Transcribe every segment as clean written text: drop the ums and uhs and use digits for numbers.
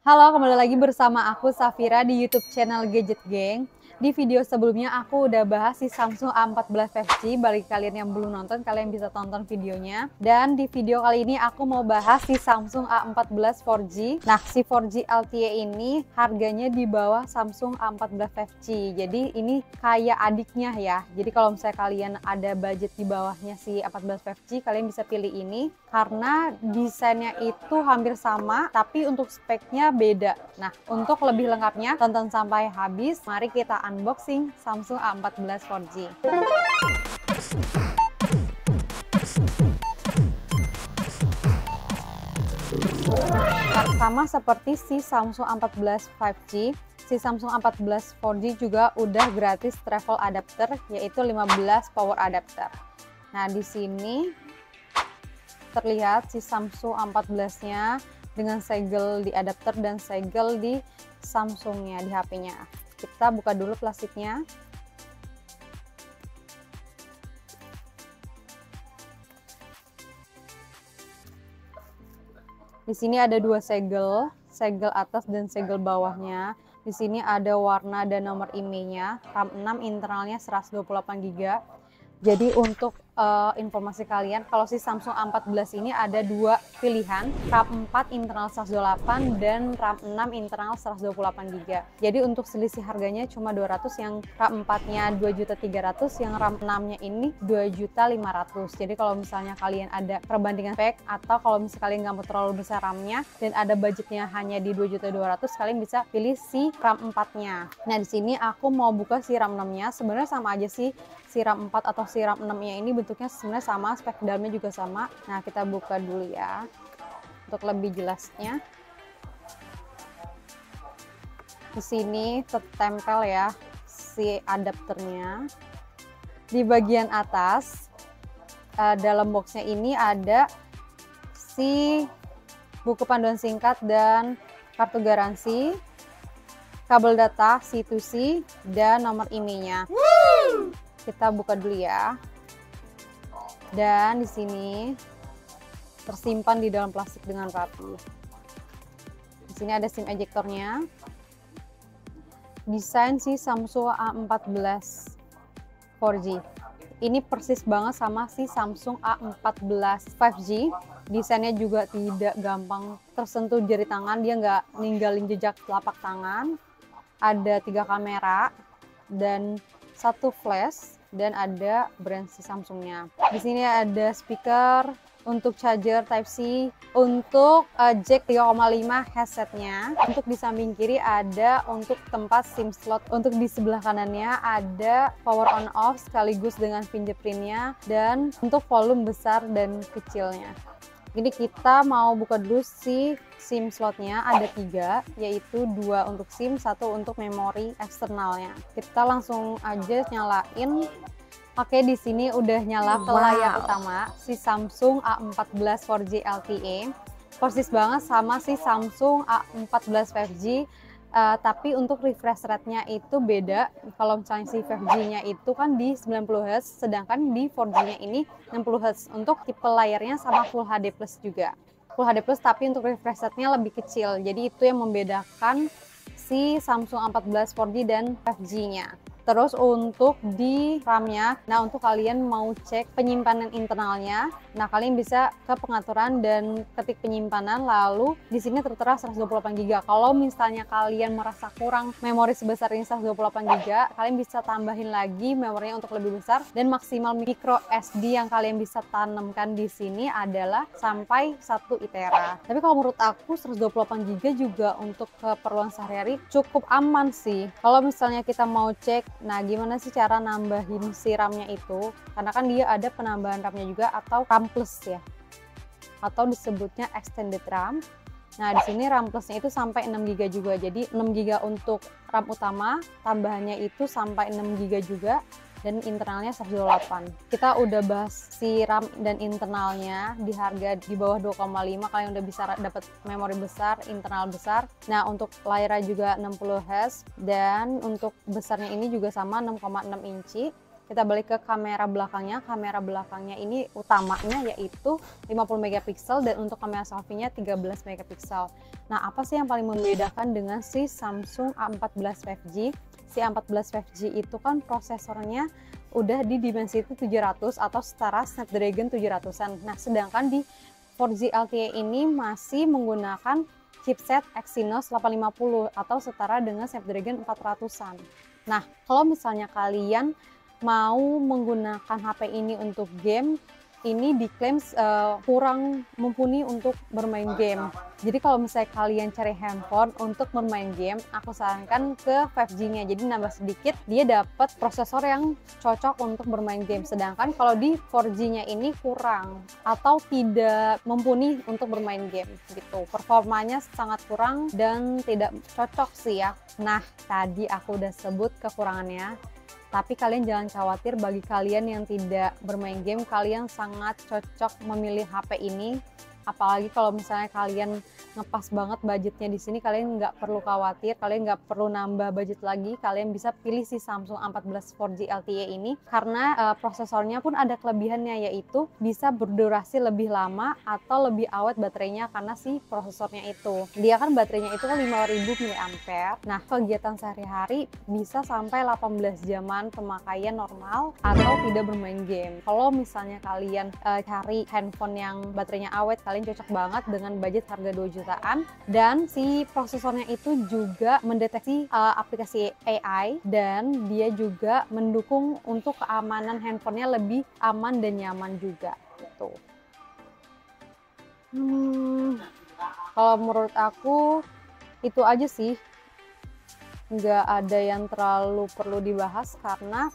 Halo, kembali lagi bersama aku Safira di YouTube channel Gadget Gang. Di video sebelumnya aku udah bahas si Samsung A14 5G. Bagi kalian yang belum nonton, kalian bisa tonton videonya. Dan di video kali ini aku mau bahas si Samsung A14 4G. Nah, si 4G LTE ini harganya di bawah Samsung A14 5G. Jadi ini kayak adiknya ya. Jadi kalau misalnya kalian ada budget di bawahnya si A14 5G, kalian bisa pilih ini karena desainnya itu hampir sama, tapi untuk speknya beda. Nah, untuk lebih lengkapnya, tonton sampai habis. Mari kita unboxing Samsung A14 4G. Nah, sama seperti si Samsung A14 5G, si Samsung A14 4G juga udah gratis travel adapter, yaitu 15 power adapter. Nah, di sini terlihat si Samsung A14-nya dengan segel di adapter dan segel di Samsungnya, di HP-nya. Kita buka dulu plastiknya. Di sini ada dua segel, segel atas dan segel bawahnya. Di sini ada warna dan nomor IMEI-nya, RAM 6, internalnya 128 GB. Jadi untuk informasi kalian, kalau si Samsung A14 ini ada dua pilihan, RAM 4 internal 128 dan RAM 6 internal 128 GB. Jadi untuk selisih harganya cuma 200, yang RAM 4-nya 2.300.000, yang RAM 6-nya ini 2.500.000. Jadi kalau misalnya kalian ada perbandingan spek, atau kalau misalnya kalian nggak mau terlalu besar RAM-nya dan ada budgetnya hanya di 2.200.000, kalian bisa pilih si RAM 4-nya. Nah, di sini aku mau buka si RAM 6-nya. Sebenarnya sama aja sih, si RAM 4 atau si RAM 6-nya ini bentuknya sebenarnya sama, spek dalamnya juga sama. Nah, kita buka dulu ya untuk lebih jelasnya. Di sini tertempel ya si adapternya. Di bagian atas dalam boxnya ini ada si buku panduan singkat dan kartu garansi, kabel data C2C, dan nomor IMEI-nya. Kita buka dulu ya. Dan di sini tersimpan di dalam plastik dengan rapi. Di sini ada SIM ejectornya. Desain si Samsung A14 4G. Ini persis banget sama si Samsung A14 5G. Desainnya juga tidak gampang tersentuh jari tangan, dia nggak ninggalin jejak telapak tangan. Ada 3 kamera dan 1 flash, dan ada brand si Samsungnya. Di sini ada speaker untuk charger Type-C, untuk jack 3,5 headsetnya. Untuk di samping kiri ada untuk tempat SIM slot. Untuk di sebelah kanannya ada power on off sekaligus dengan fingerprintnya, dan untuk volume besar dan kecilnya. Jadi kita mau buka dulu si SIM slotnya, ada 3, yaitu 2 untuk SIM, 1 untuk memori eksternalnya. Kita langsung aja nyalain. Oke, di sini udah nyala ke layar utama si Samsung A14 4G LTE. Persis banget sama si Samsung A14 5G. Tapi untuk refresh rate-nya itu beda. Kalau misalnya si 5G-nya itu kan di 90Hz, sedangkan di 4G-nya ini 60Hz. Untuk tipe layarnya sama Full HD Plus juga. Full HD Plus, tapi untuk refresh rate-nya lebih kecil. Jadi itu yang membedakan si Samsung A14 4G dan 5G-nya. Terus untuk di RAM-nya, nah untuk kalian mau cek penyimpanan internalnya, nah kalian bisa ke pengaturan dan ketik penyimpanan, lalu di sini tertera 128 GB. Kalau misalnya kalian merasa kurang memori sebesar ini 128 GB, kalian bisa tambahin lagi memorinya untuk lebih besar, dan maksimal micro SD yang kalian bisa tanamkan di sini adalah sampai 1 tera. Tapi kalau menurut aku 128 GB juga untuk keperluan sehari-hari cukup aman sih. Kalau misalnya kita mau cek, nah gimana sih cara nambahin si RAM-nya itu? Karena kan dia ada penambahan RAM-nya juga, atau RAM plus ya, atau disebutnya extended RAM. Nah, di sini RAM plusnya itu sampai 6 GB juga. Jadi 6 GB untuk RAM utama, tambahannya itu sampai 6 GB juga, dan internalnya 128. Kita udah bahas si RAM dan internalnya di harga di bawah 2,5, kalian udah bisa dapat memori besar, internal besar. Nah, untuk layarnya juga 60 Hz, dan untuk besarnya ini juga sama 6,6 inci. Kita balik ke kamera belakangnya. Kamera belakangnya ini utamanya yaitu 50 megapiksel dan untuk kamera selfie-nya 13 megapiksel. Nah, apa sih yang paling membedakan dengan si Samsung A14 5G? Si A14 5G itu kan prosesornya udah di Dimensity 700 atau setara Snapdragon 700-an. Nah, sedangkan di 4G LTE ini masih menggunakan chipset Exynos 850 atau setara dengan Snapdragon 400-an. Nah, kalau misalnya kalian mau menggunakan HP ini untuk game, ini diklaim kurang mumpuni untuk bermain game. Jadi kalau misalnya kalian cari handphone untuk bermain game, aku sarankan ke 5G-nya. Jadi nambah sedikit, dia dapat prosesor yang cocok untuk bermain game. Sedangkan kalau di 4G-nya ini kurang atau tidak mumpuni untuk bermain game gitu. Performanya sangat kurang dan tidak cocok sih ya. Nah, tadi aku udah sebut kekurangannya. Tapi kalian jangan khawatir, bagi kalian yang tidak bermain game, kalian sangat cocok memilih HP ini. Apalagi kalau misalnya kalian ngepas banget budgetnya di sini, kalian nggak perlu khawatir, kalian nggak perlu nambah budget lagi. Kalian bisa pilih si Samsung A14 4G LTE ini karena prosesornya pun ada kelebihannya, yaitu bisa berdurasi lebih lama atau lebih awet baterainya karena si prosesornya itu. Dia kan baterainya itu kan 5000 mAh. Nah, kegiatan sehari-hari bisa sampai 18 jaman pemakaian normal atau tidak bermain game. Kalau misalnya kalian cari handphone yang baterainya awet, kalian cocok banget dengan budget harga 2 jutaan. Dan si prosesornya itu juga mendeteksi aplikasi AI dan dia juga mendukung untuk keamanan handphonenya lebih aman dan nyaman juga gitu. Kalau menurut aku itu aja sih, nggak ada yang terlalu perlu dibahas karena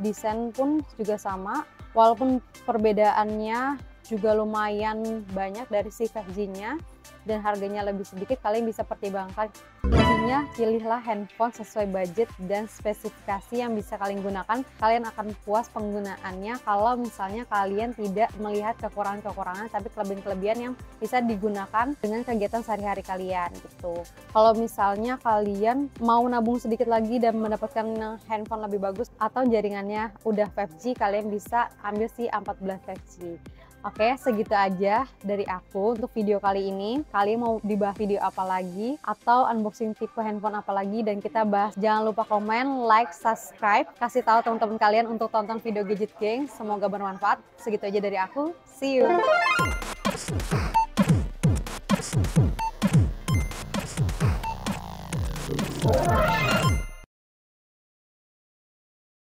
desain pun juga sama, walaupun perbedaannya juga lumayan banyak dari si 5G-nya dan harganya lebih sedikit. Kalian bisa pertimbangkan. Intinya pilihlah handphone sesuai budget dan spesifikasi yang bisa kalian gunakan. Kalian akan puas penggunaannya kalau misalnya kalian tidak melihat kekurangan-kekurangan, tapi kelebihan-kelebihan yang bisa digunakan dengan kegiatan sehari-hari kalian gitu. Kalau misalnya kalian mau nabung sedikit lagi dan mendapatkan handphone lebih bagus atau jaringannya udah 5G, kalian bisa ambil si A14 5G. Oke, segitu aja dari aku untuk video kali ini. Kalian mau dibahas video apa lagi atau unboxing tipe handphone apa lagi dan kita bahas. Jangan lupa komen, like, subscribe, kasih tahu teman-teman kalian untuk tonton video Gadget Gang. Semoga bermanfaat. Segitu aja dari aku. See you.